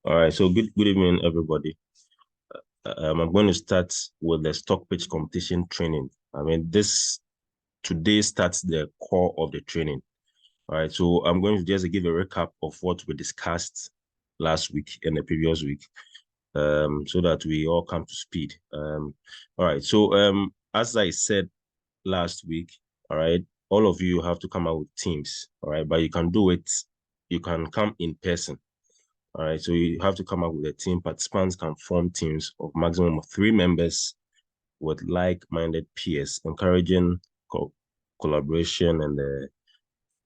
All right, so good evening, everybody. I'm going to start with the stock pitch competition training. I mean, today starts the core of the training. All right, so I'm going to just give a recap of what we discussed last week and the previous week, so that we all come to speed. All right, so as I said last week, all right, all of you have to come out with teams, all right, but you can do it. You can come in person. All right, so you have to come up with a team. Participants can form teams of maximum of 3 members with like-minded peers, encouraging collaboration and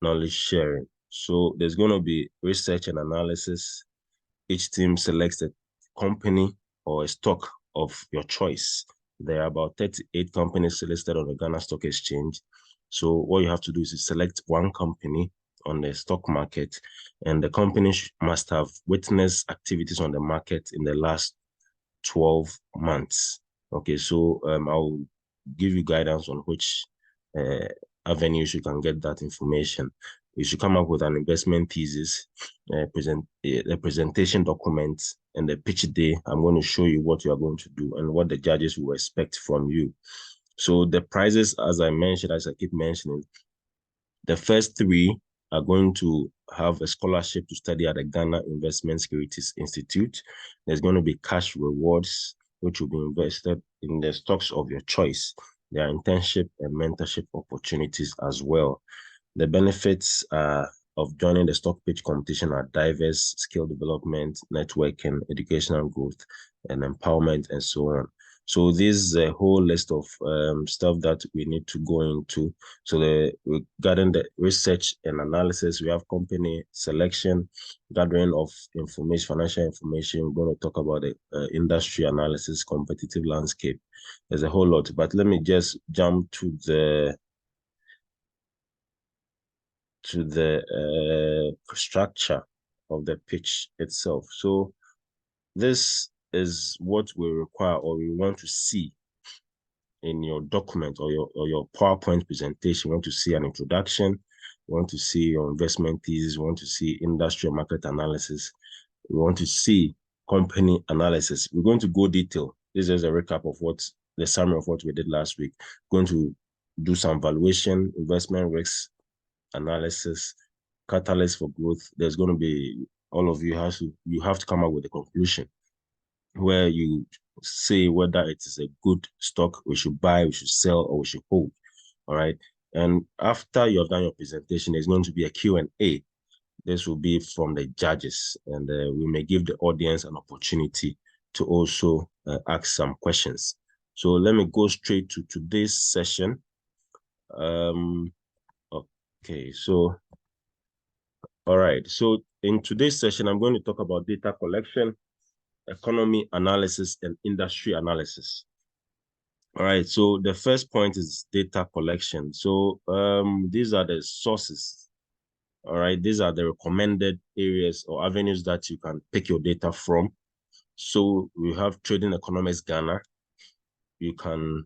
knowledge sharing. So there's going to be research and analysis. Each team selects a company or a stock of your choice. There are about 38 companies listed on the Ghana Stock Exchange. So what you have to do is to select one company on the stock market, and the company must have witnessed activities on the market in the last 12 months. Okay, so I'll give you guidance on which avenues you can get that information. You should come up with an investment thesis, a presentation document, and the pitch day. I'm going to show you what you are going to do and what the judges will expect from you. So the prizes, as I mentioned, as I keep mentioning, the first 3 are going to have a scholarship to study at the Ghana Investment Securities Institute. There's going to be cash rewards, which will be invested in the stocks of your choice. There are internship and mentorship opportunities as well. The benefits of joining the stock pitch competition are diverse skill development, networking, educational growth, and empowerment, and so on. So this is a whole list of stuff that we need to go into. So regarding the research and analysis, we have company selection, gathering of information, financial information. We're going to talk about the industry analysis, competitive landscape. There's a whole lot, but let me just jump to the structure of the pitch itself. So this is what we require or we want to see in your document or your PowerPoint presentation. You want to see an introduction, you want to see your investment thesis, you want to see industrial market analysis, we want to see company analysis. We're going to go detail. This is a recap of the summary of what we did last week. We're going to do some valuation, investment risks analysis, catalyst for growth. There's going to be, all of you have to come up with a conclusion where you say whether it is a good stock we should buy, we should sell, or we should hold. All right. And after you have done your presentation, there's going to be a Q&A. This will be from the judges, and we may give the audience an opportunity to also ask some questions. So let me go straight to today's session. Okay, so, all right. So in today's session, I'm going to talk about data collection, economy analysis, and industry analysis. All right, so the first point is data collection. So these are the sources. All right, these are the recommended areas or avenues that you can pick your data from. So we have Trading Economics Ghana. You can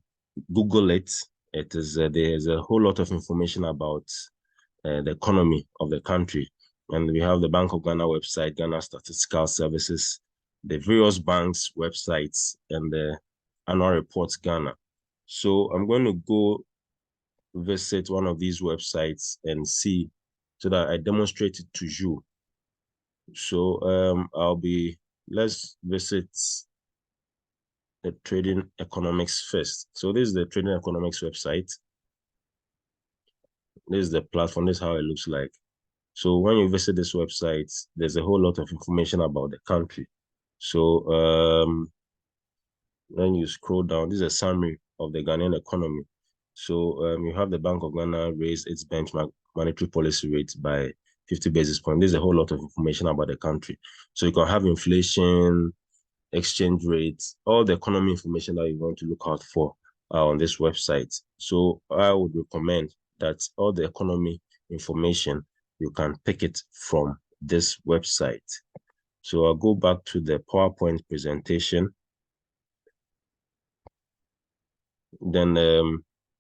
Google it. It is there's a whole lot of information about the economy of the country. And we have the Bank of Ghana website, Ghana Statistical Services, the various banks' websites, and the annual reports Ghana. So I'm going to go visit one of these websites and see so that I demonstrate it to you. So let's visit the Trading Economics first. So this is the Trading Economics website. This is the platform. This is how it looks like. So when you visit this website, there's a whole lot of information about the country. So when you scroll down, this is a summary of the Ghanaian economy. So you have the Bank of Ghana raised its benchmark monetary policy rates by 50 basis points. There's a whole lot of information about the country. So you can have inflation, exchange rates, all the economy information that you want to look out for on this website. So I would recommend that all the economy information, you can pick it from this website. So I'll go back to the PowerPoint presentation. Then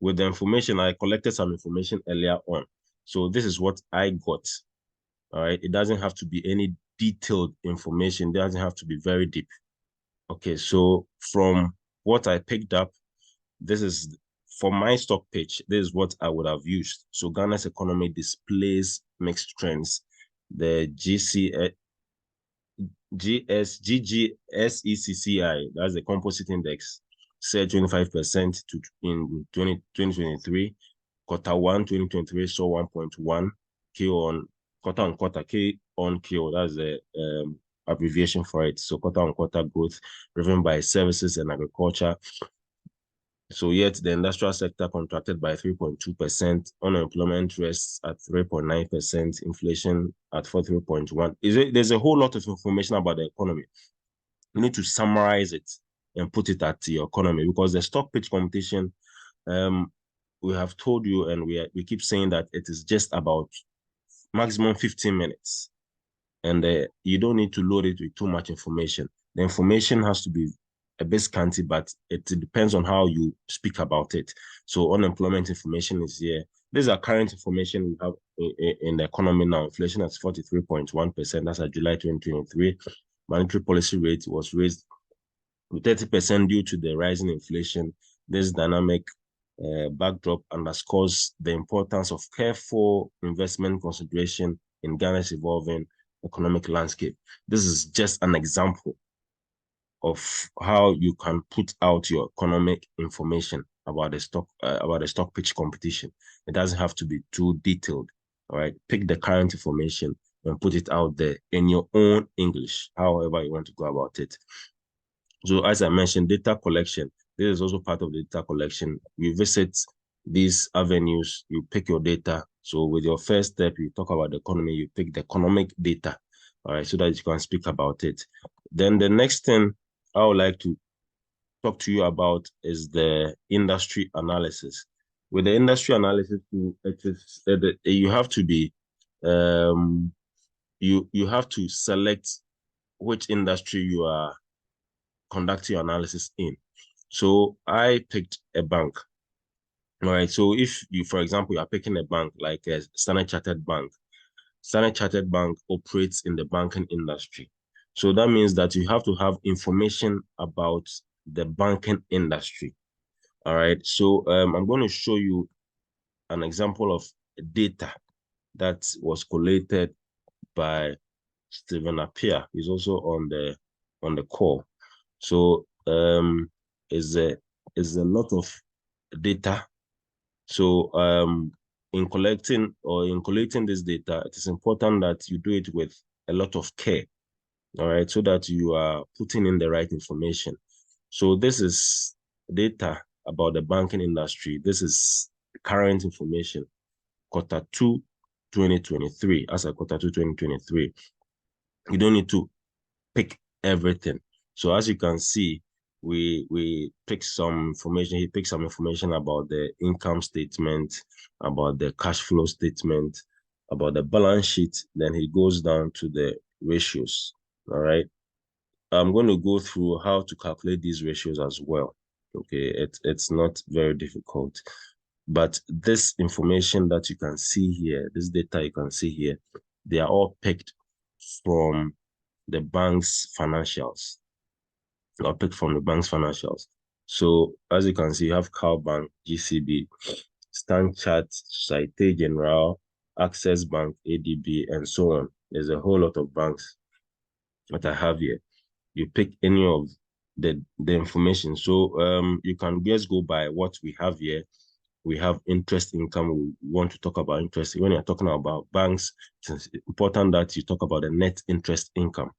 with the information, I collected some information earlier on. So this is what I got. All right. It doesn't have to be any detailed information. It doesn't have to be very deep. Okay. So from what I picked up, this is for my stock pitch. This is what I would have used. So Ghana's economy displays mixed trends. The GGSECCI, that's the composite index, said 25% in 2023. Quarter 1, 2023 saw 1.1 K on quarter, K on Q. That's the abbreviation for it. So quarter-on-quarter growth driven by services and agriculture. So yet the industrial sector contracted by 3.2%, unemployment rests at 3.9%, inflation at 43.1%. There's a whole lot of information about the economy. You need to summarize it and put it at your economy, because the stock pitch competition, we have told you, and we keep saying that it is just about maximum 15 minutes. And you don't need to load it with too much information. The information has to be a bit scanty, but it depends on how you speak about it. So unemployment information is here. These are current information we have in the economy now. Inflation at 43.1%. That's at July 2023. Monetary policy rate was raised to 30% due to the rising inflation. This dynamic backdrop underscores the importance of careful investment consideration in Ghana's evolving economic landscape. This is just an example of how you can put out your economic information about the stock pitch competition. It doesn't have to be too detailed. All right, pick the current information and put it out there in your own English, however you want to go about it. So as I mentioned, data collection. This is also part of the data collection. You visit these avenues, you pick your data. So with your first step, you talk about the economy, you pick the economic data, all right, so that you can speak about it. Then the next thing I would like to talk to you about is the industry analysis. With the industry analysis, it is you have to be you have to select which industry you are conducting your analysis in. So I picked a bank. All right. So if you, for example, you are picking a bank like a Standard Chartered Bank. Standard Chartered Bank operates in the banking industry. So that means that you have to have information about the banking industry. All right. So I'm going to show you an example of data that was collated by Stephen Appiah. He's also on the call. So is a lot of data. So in collecting this data, it is important that you do it with a lot of care. All right, so that you are putting in the right information. So this is data about the banking industry. This is current information, quarter 2, 2023, as a quarter 2, 2023. You don't need to pick everything. So as you can see, we pick some information. He picked some information about the income statement, about the cash flow statement, about the balance sheet. Then he goes down to the ratios. All right. I'm going to go through how to calculate these ratios as well. Okay, it's not very difficult. But this information that you can see here, this data you can see here, they are all picked from the bank's financials. I'll pick from the bank's financials. So as you can see, you have Bank, GCB, Stanchart, Societe Generale, Access Bank, ADB, and so on. There's a whole lot of banks that I have here. You pick any of the information. So you can just go by what we have here. We have interest income. We want to talk about interest. When you're talking about banks, it's important that you talk about the net interest income.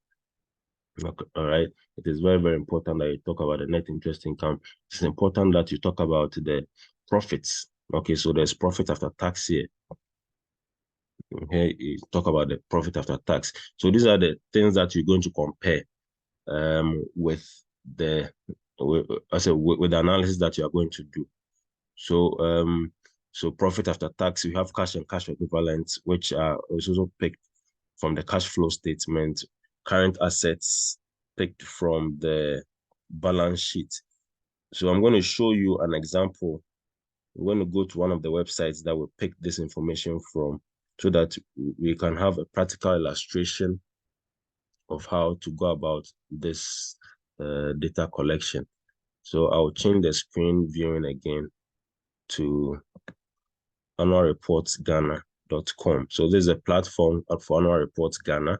All right. It is very, very important that you talk about the net interest income. It's important that you talk about the profits. Okay, so there's profit after tax here. Okay, you talk about the profit after tax. So these are the things that you're going to compare with the with the analysis that you are going to do. So so profit after tax, you have cash and cash equivalents, which are also picked from the cash flow statement. Current assets picked from the balance sheet. So I'm going to show you an example. I'm going to go to one of the websites that will pick this information from. so that we can have a practical illustration of how to go about this data collection. So I'll change the screen viewing again to annualreportsghana.com. So this is a platform for Annual Reports Ghana.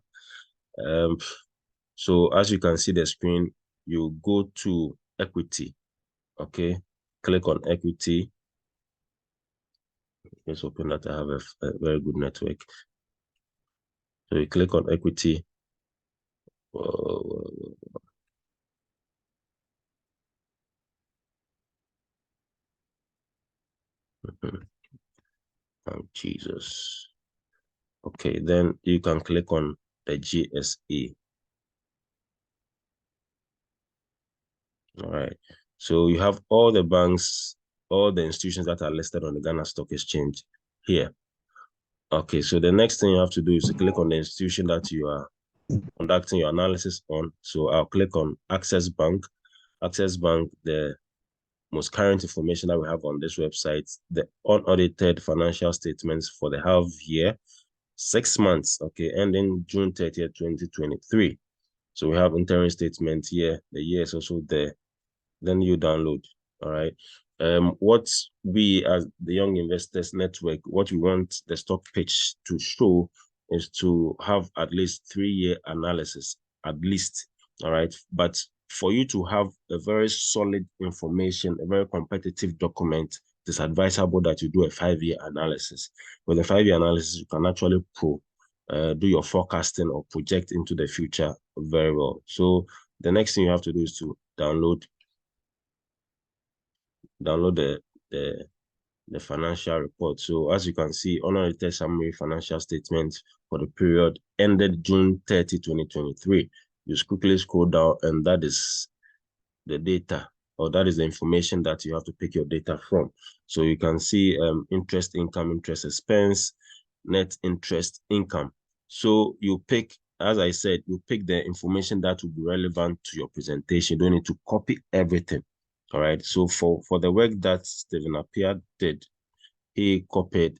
So as you can see the screen, you go to equity. Okay, click on equity. Let's open that. I have a very good network. So you click on equity. Oh, Jesus. Okay, then you can click on the GSA. All right. So you have all the banks, all the institutions that are listed on the Ghana Stock Exchange here. Okay, so the next thing you have to do is to click on the institution that you are conducting your analysis on. So I'll click on Access Bank. Access Bank, the most current information that we have on this website, the unaudited financial statements for the half year, 6 months, okay, ending June 30th, 2023. So we have interim statement here. The year is also there. Then you download. All right. What we as the Young Investors Network, what we want the stock pitch to show is to have at least 3-year analysis, at least. All right. But for you to have a very solid information, a very competitive document, it is advisable that you do a 5-year analysis. With a 5-year analysis, you can actually do your forecasting or project into the future very well. So the next thing you have to do is to download the financial report. So as you can see, unaudited summary financial statement for the period ended June 30, 2023. You quickly scroll down, and that is the data, or that is the information that you have to pick your data from. So you can see interest income, interest expense, net interest income. So you pick, as I said, you pick the information that will be relevant to your presentation. You don't need to copy everything. All right. So for the work that Stephen Appiah did, he copied.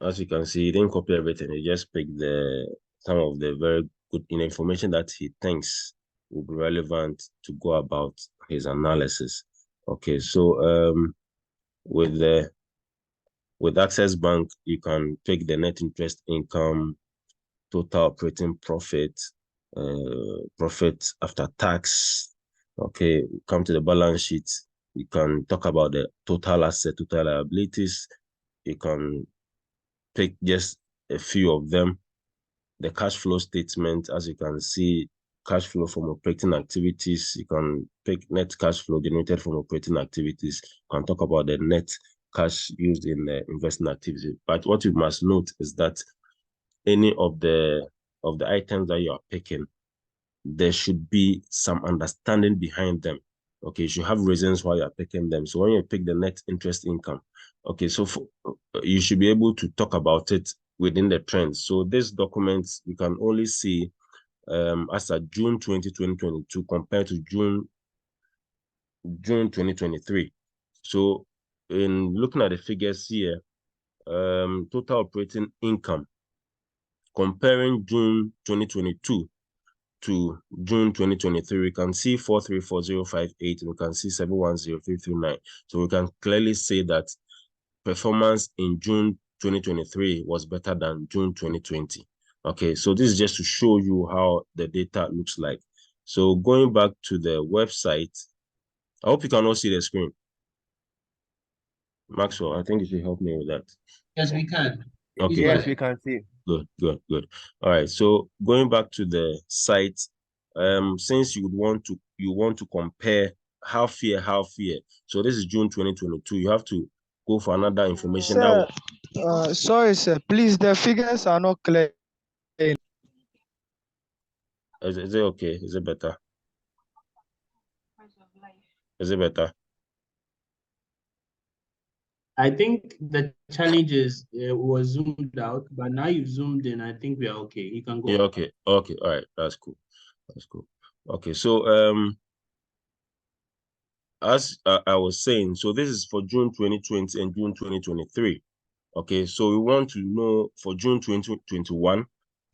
As you can see, he didn't copy everything. He just picked some of the very good information that he thinks will be relevant to go about his analysis. Okay, so with Access Bank, you can take the net interest income, total operating profit, profit after tax. Okay, come to the balance sheet. You can talk about the total asset, total liabilities. You can pick just a few of them. The cash flow statement, as you can see, cash flow from operating activities. You can pick net cash flow generated from operating activities. You can talk about the net cash used in the investing activity. But what you must note is that any of the items that you are picking, there should be some understanding behind them. Okay, you should have reasons why you're picking them. So when you pick the net interest income, okay, so you should be able to talk about it within the trends. So this document, you can only see as of June 2022 compared to June 2023. So in looking at the figures here, total operating income comparing June 2022 to June 2023, we can see 434,058, we can see 710,339. So we can clearly say that performance in June 2023 was better than June 2020. Okay, so this is just to show you how the data looks like. So going back to the website, I hope you can all see the screen. Maxwell, I think you should help me with that. Yes, we can. Okay. Yes, we can see. Good. All right. So going back to the site, since you want to compare half year. So this is June 2022. You have to go for another information. Sir, sorry, sir. Please, the figures are not clear. Is it okay? Is it better? Is it better? I think the challenge is it was zoomed out, but now you've zoomed in. I think we are okay. You can go. Yeah, okay. All right. That's cool. Okay, so as I was saying, so this is for June 2020 and June 2023. Okay, so we want to know for June 2021,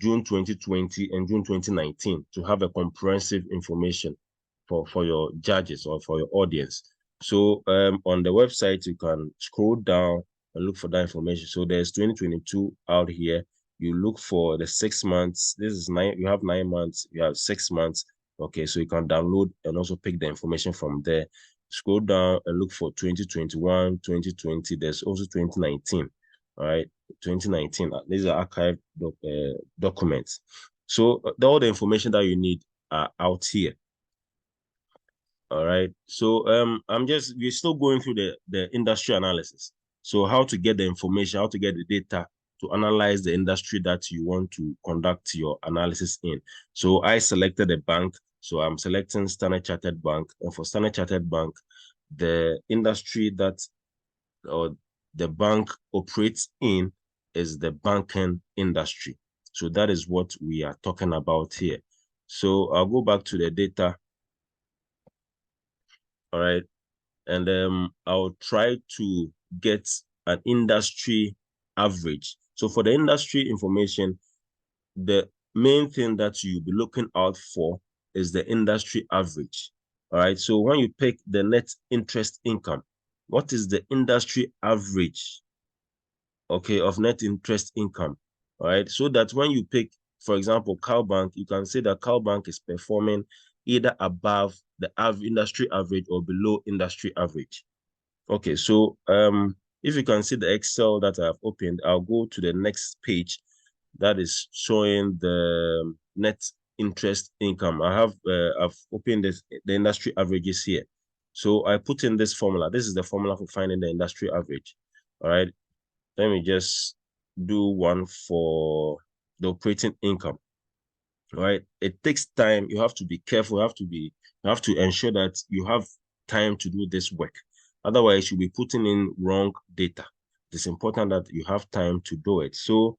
June 2020, and June 2019 to have a comprehensive information for your judges or for your audience. So on the website, you can scroll down and look for that information. So there's 2022 out here. You look for the 6 months. This is 9, you have 9 months, you have 6 months. Okay, so you can download and also pick the information from there. Scroll down and look for 2021, 2020. There's also 2019. All right, 2019. These are archived documents. So all the information that you need are out here. All right. So we're still going through the industry analysis. So how to get the information, how to get the data to analyze the industry that you want to conduct your analysis in. So I selected a bank. So I'm selecting Standard Chartered Bank. And for Standard Chartered Bank, the industry that or the bank operates in is the banking industry. So that is what we are talking about here. So I'll go back to the data. All right. And I'll try to get an industry average. So for the industry information, the main thing that you'll be looking out for is the industry average. All right. So when you pick the net interest income, what is the industry average, okay, of net interest income? All right. So that when you pick, for example, Cowbank, you can say that Cowbank is performing either above the industry average or below industry average. Okay, so if you can see the Excel that I have opened, I'll go to the next page that is showing the net interest income. I've opened the industry averages here. So I put in this formula. This is the formula for finding the industry average. All right, let me just do one for the operating income. All right, it takes time. You have to be careful. You have to ensure that you have time to do this work. Otherwise, you'll be putting in wrong data. It's important that you have time to do it. So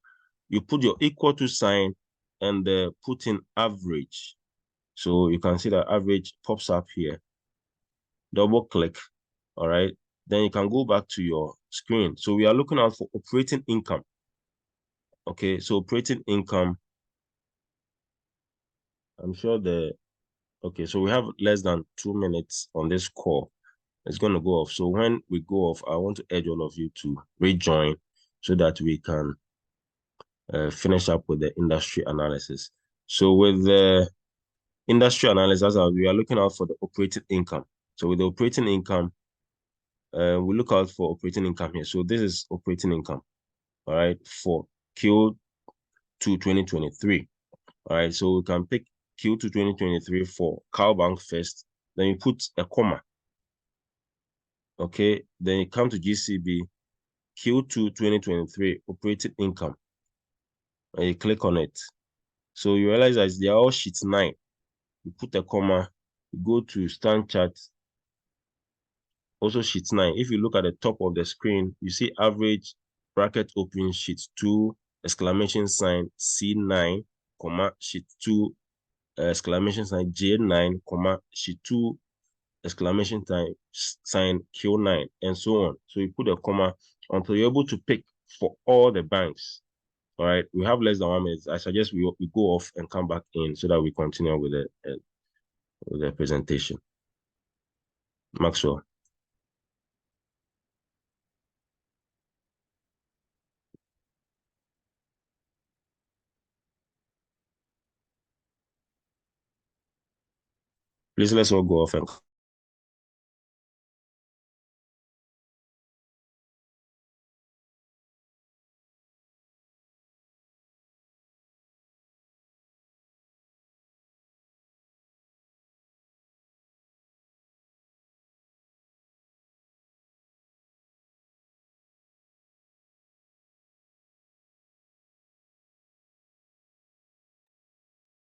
you put your equal to sign and put in average. So you can see that average pops up here. Double click. All right. Then you can go back to your screen. So we are looking out for operating income. Okay. So operating income, I'm sure okay, so we have less than 2 minutes on this call. It's going to go off. So when we go off, I want to urge all of you to rejoin so that we can finish up with the industry analysis. So with the industry analysis, we are looking out for the operating income. So with the operating income, we look out for operating income here. So this is operating income, all right, for Q2 2023. All right, so we can pick Q2 2023 for Cowbank first. Then you put a comma. Okay, then you come to GCB, Q2 2023 operating income, and you click on it. So you realize that they are all sheet 9. You put a comma, you go to stand chart, also sheet 9. If you look at the top of the screen, you see average bracket open sheet 2 exclamation sign C9, comma sheet 2 exclamation sign J9, comma sheet 2 exclamation sign Q9, and so on. So you put a comma until you're able to pick for all the banks. All right, we have less than 1 minute. I suggest we go off and come back in so that we continue with the presentation. Maxwell. Please let's all go off and